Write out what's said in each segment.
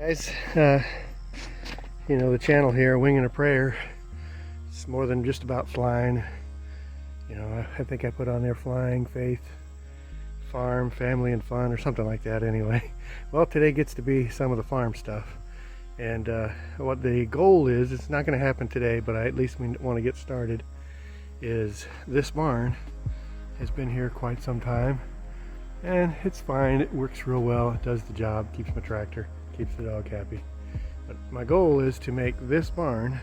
Guys, you know the channel here, Winging a Prayer. It's more than just about flying. You know, I think I put on there flying, faith, farm, family, and fun, or something like that anyway. Well, today gets to be some of the farm stuff. And what the goal is, it's not going to happen today, but I at least want to get started, is this barn has been here quite some time. And it's fine, it works real well, it does the job, keeps my tractor, keeps the dog happy. But my goal is to make this barn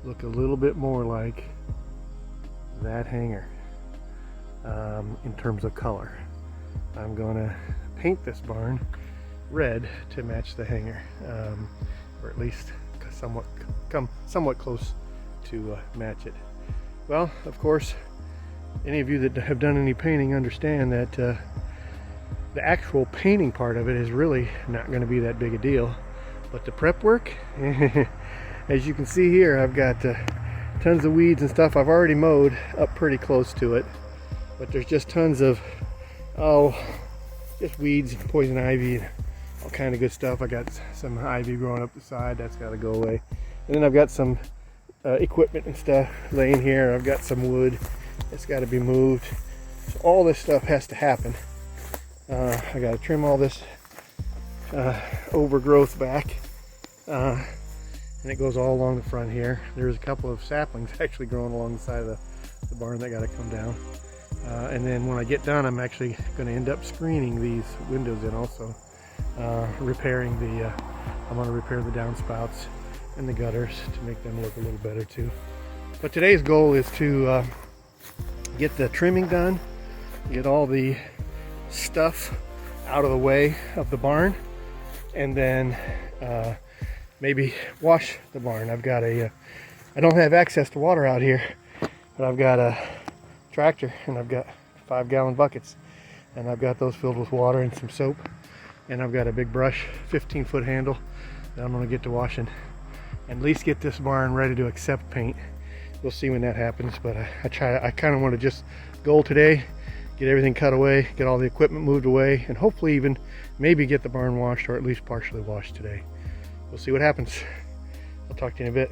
look a little bit more like that hangar in terms of color. I'm gonna paint this barn red to match the hangar, or at least come somewhat close to match it. Well, of course, any of you that have done any painting understand that the actual painting part of it is really not going to be that big a deal, but the prep work, as you can see here, I've got tons of weeds and stuff. I've already mowed up pretty close to it, but there's just tons of just weeds, poison ivy, and all kind of good stuff. I got some ivy growing up the side, that's got to go away. And then I've got some equipment and stuff laying here. I've got some wood that's got to be moved. So all this stuff has to happen. I got to trim all this overgrowth back, and it goes all along the front here. There's a couple of saplings actually growing along the side of the barn that got to come down. And then when I get done, I'm actually going to end up screening these windows in also, repairing I'm going to repair the downspouts and the gutters to make them look a little better too. But today's goal is to get the trimming done, get all the stuff out of the way of the barn, and then maybe wash the barn. I've got I don't have access to water out here, but I've got a tractor and I've got 5-gallon buckets, and I've got those filled with water and some soap, and I've got a big brush, 15-foot handle, that I'm going to get to washing and at least get this barn ready to accept paint. We'll see when that happens, but I kind of want to just goal today, get everything cut away, get all the equipment moved away, and hopefully even maybe get the barn washed, or at least partially washed today. We'll see what happens. I'll talk to you in a bit.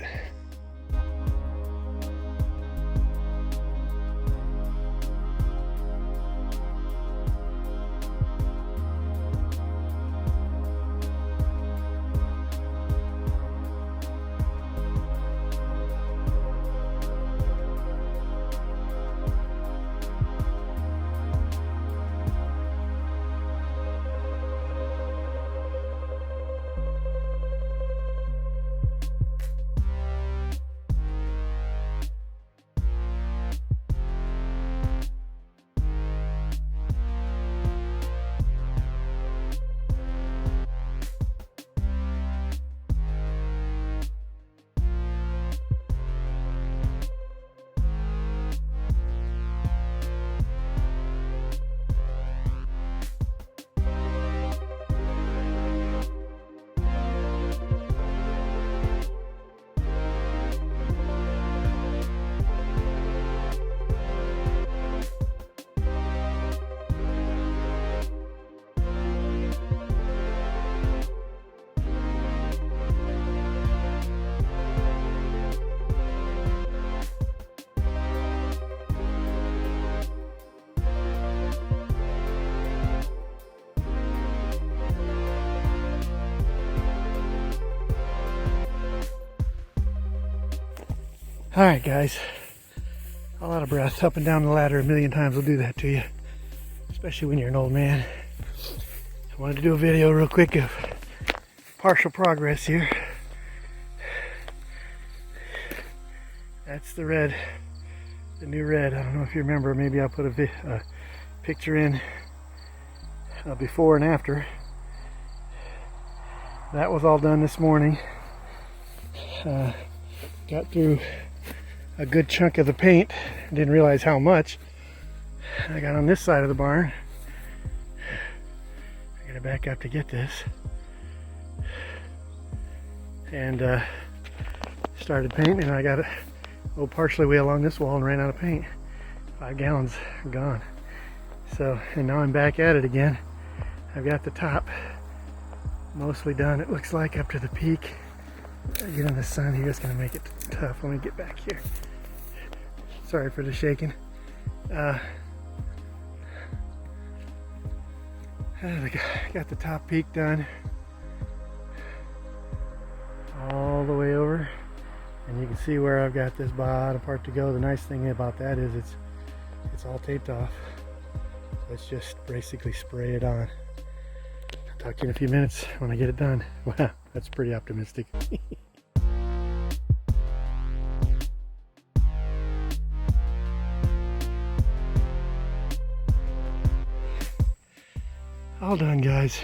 All right, guys, all out of breath. Up and down the ladder a million times will do that to you, especially when you're an old man. I wanted to do a video real quick of partial progress here. That's the red, the new red. I don't know if you remember, maybe I'll put a picture in before and after. That was all done this morning. Got through a good chunk of the paint. Didn't realize how much. I got on this side of the barn. I gotta back up to get this. And started painting, and I got it partially way along this wall and ran out of paint. 5 gallons gone. So, and now I'm back at it again. I've got the top mostly done, it looks like, up to the peak. Get in the sun here, it's gonna make it tough. Let me get back here. Sorry for the shaking. I got the top peak done all the way over, and you can see where I've got this bottom part to go. The nice thing about that is it's all taped off, so let's just basically spray it on. I'll talk to you in a few minutes when I get it done. Wow, that's pretty optimistic. All done, guys.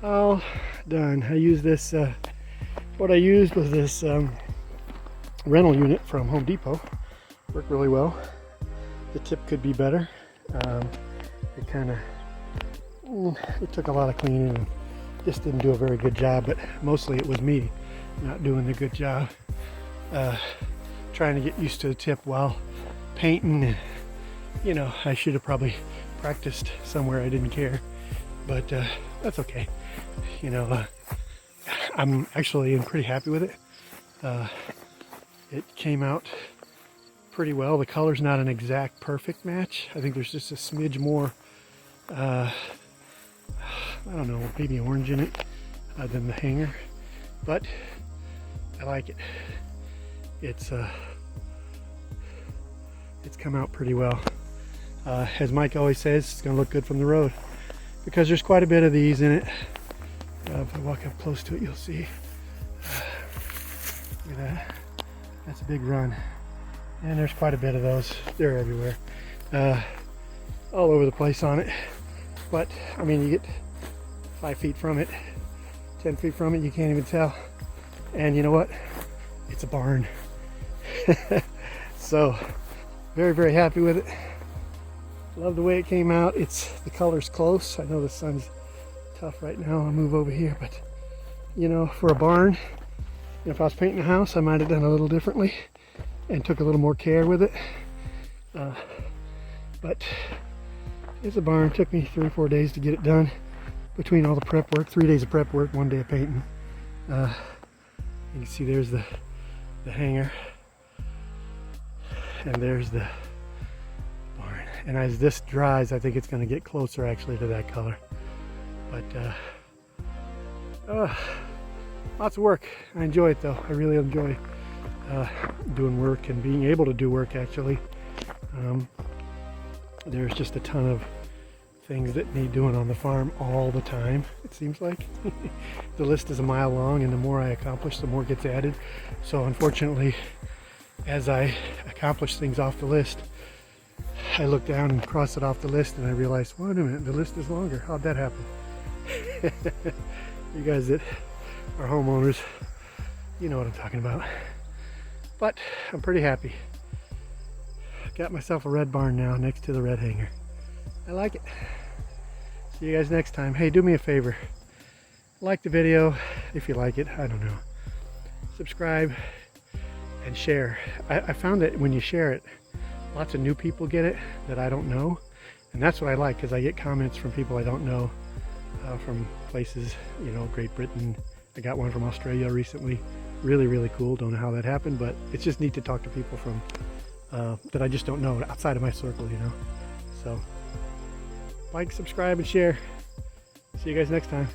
All done. I used this, what I used was this rental unit from Home Depot. Worked really well. The tip could be better. It kind of, it took a lot of cleaning and just didn't do a very good job, but mostly it was me not doing the good job. Trying to get used to the tip while painting, and, you know, I should have probably practiced somewhere I didn't care, but that's okay. You know, I'm actually pretty happy with it. It came out pretty well. The color's not an exact perfect match. I think there's just a smidge more, I don't know, maybe orange in it than the hanger, but I like it. It's come out pretty well. As Mike always says, it's going to look good from the road because there's quite a bit of these in it. If I walk up close to it, you'll see. Look at that. That's a big run. And there's quite a bit of those. They're everywhere. All over the place on it. But, I mean, you get 5 feet from it, 10 feet from it, you can't even tell. And you know what? It's a barn. So, very, very happy with it. Love the way it came out. The color's close. I know the sun's tough right now. I'll move over here, but you know, for a barn, if I was painting a house, I might have done a little differently and took a little more care with it. But it's a barn. It took me 3 or 4 days to get it done between all the prep work. 3 days of prep work, 1 day of painting. You can see there's the hanger, and there's the barn. And as this dries, I think it's going to get closer actually to that color. But lots of work. I enjoy it though. I really enjoy doing work and being able to do work actually. There's just a ton of things that need doing on the farm all the time, it seems like. The list is a mile long, and the more I accomplish, the more gets added. So unfortunately, as I accomplish things off the list, I look down and cross it off the list, and I realize, wait a minute, the list is longer. How'd that happen? You guys that are homeowners, you know what I'm talking about. But I'm pretty happy. Got myself a red barn now next to the red hanger. I like it. See you guys next time. Hey, do me a favor. Like the video if you like it. I don't know. Subscribe and share. I found that when you share it, lots of new people get it that I don't know. And that's what I like, because I get comments from people I don't know, from places, you know, Great Britain. I got one from Australia recently. Really, really cool. Don't know how that happened, but it's just neat to talk to people from that I just don't know outside of my circle, you know. So like, subscribe, and share. See you guys next time.